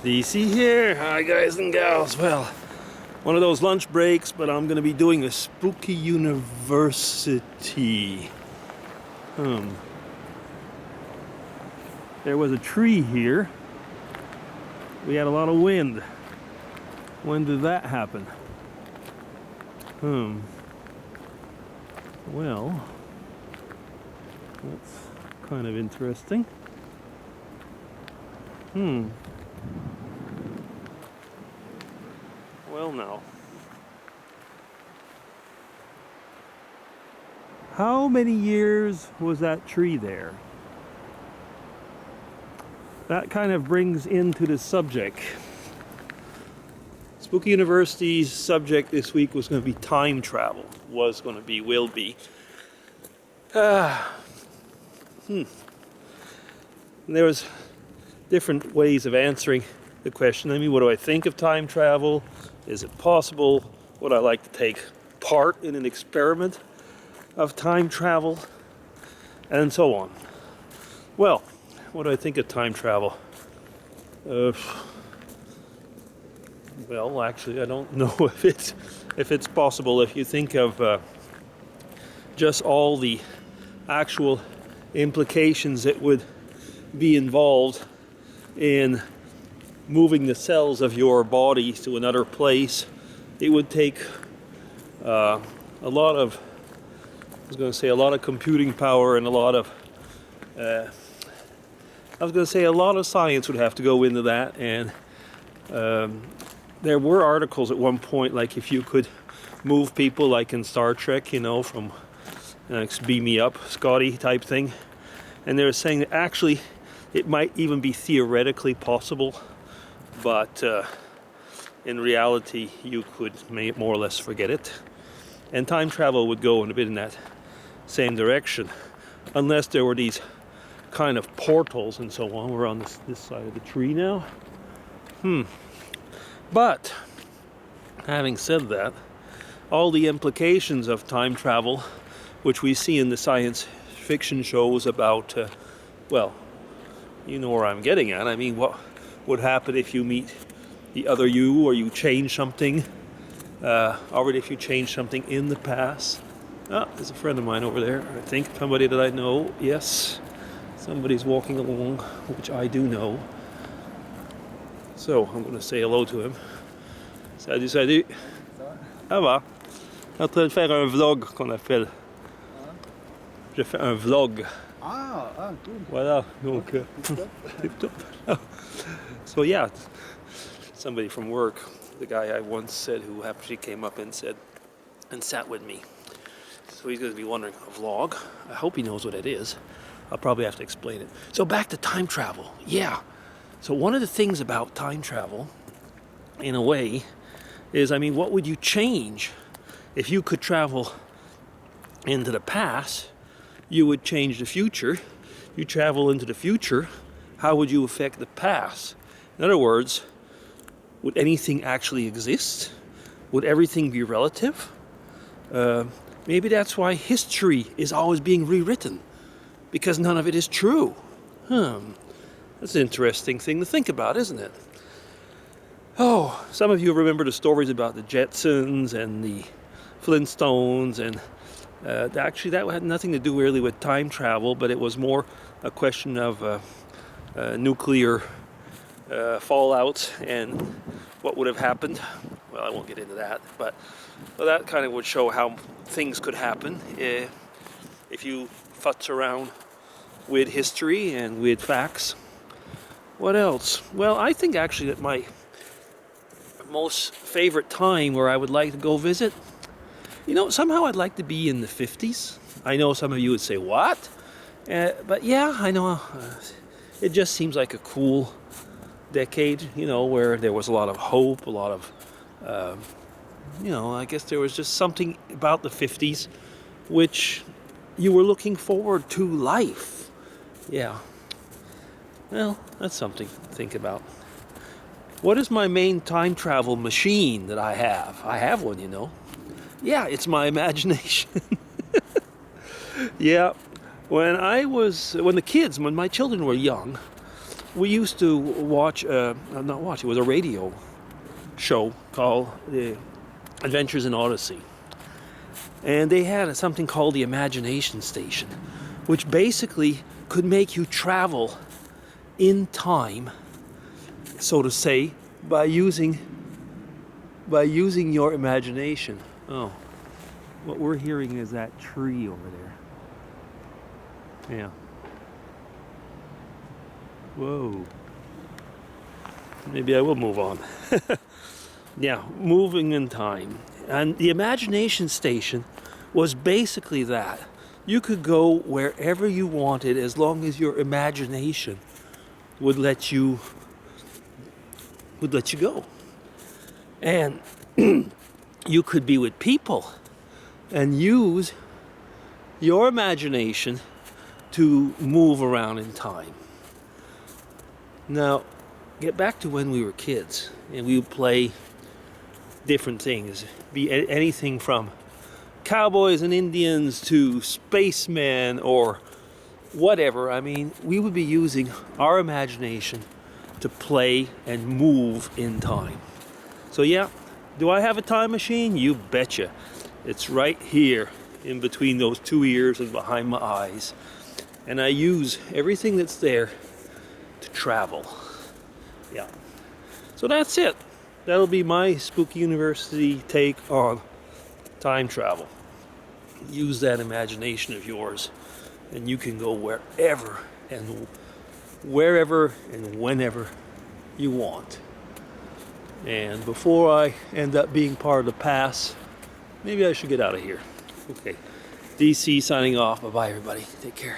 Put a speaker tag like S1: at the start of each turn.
S1: DC here. Hi guys and gals. Well, one of those lunch breaks, but I'm gonna be doing a SpookyUniversity. There was a tree here. We had a lot of wind. When did that happen? Well, that's kind of interesting. Well, now, how many years was that tree there? That kind of brings into the subject. SpookyUniversity's subject this week was going to be time travel. Will be. There was different ways of answering the question. I mean, what do I think of time travel? Is it possible? Would I like to take part in an experiment of time travel? And so on. Well, what do I think of time travel? Well, actually, I don't know if it's possible. If you think of just all the actual implications that would be involved in moving the cells of your body to another place, it would take a lot of computing power and a lot of science would have to go into that. And there were articles at one point, like if you could move people, like in Star Trek, from beam me up, Scotty type thing. And they were saying that actually it might even be theoretically possible, but in reality you could more or less forget it. And time travel would go in a bit in that same direction, unless there were these kind of portals and so on. We're on this side of the tree now. But having said that, all the implications of time travel, which we see in the science fiction shows about, well, you know where I'm getting at. I mean, what would happen if you meet the other you, or you change something, or if you change something in the past. There's a friend of mine over there, I think, somebody that I know. Yes, somebody's walking along, which I do know. So I'm going to say hello to him. Salut, salut. Ça va? Je suis en train de faire un vlog qu'on appelle. Je fais un vlog.
S2: Cool.
S1: Voilà, donc tip top. So yeah, somebody from work, the guy I once said, who actually came up and sat with me. So he's going to be wondering, a vlog? I hope he knows what it is. I'll probably have to explain it. So back to time travel. Yeah. So one of the things about time travel, in a way, is, I mean, what would you change if you could travel into the past? You would change the future. You travel into the future, how would you affect the past? In other words, would anything actually exist? Would everything be relative? Maybe that's why history is always being rewritten, because none of it is true. That's an interesting thing to think about, isn't it? Oh, some of you remember the stories about the Jetsons and the Flintstones, and actually that had nothing to do really with time travel, but it was more a question of nuclear fallout and what would have happened. Well, I won't get into that, but that kind of would show how things could happen if you futz around with history and with facts. What else? Well, I think actually that my most favorite time where I would like to go visit, somehow I'd like to be in the 50s. I know some of you would say, what? But yeah, I know. It just seems like a cool decade, where there was a lot of hope, a lot of, I guess there was just something about the 50s which you were looking forward to life. Yeah. Well, that's something to think about. What is my main time travel machine that I have? I have one, Yeah, it's my imagination. Yeah, when my children were young, we used to watch, not watch, it was a radio show called The Adventures in Odyssey. And they had something called the Imagination Station, which basically could make you travel in time, so to say, by using your imagination. Oh, what we're hearing is that tree over there. Yeah. Whoa. Maybe I will move on. Yeah, moving in time. And the Imagination Station was basically that. You could go wherever you wanted as long as your imagination would let you go. And you could be with people and use your imagination to move around in time. Now, get back to when we were kids and we would play different things, be anything from cowboys and Indians to spacemen or whatever. I mean, we would be using our imagination to play and move in time. So yeah, do I have a time machine? You betcha. It's right here in between those two ears and behind my eyes. And I use everything that's there to travel. Yeah. So that's it. That'll be my Spooky University take on time travel. Use that imagination of yours and you can go wherever and whenever you want. And before I end up being part of the past, maybe I should get out of here. Okay. DC signing off. Bye-bye, everybody. Take care.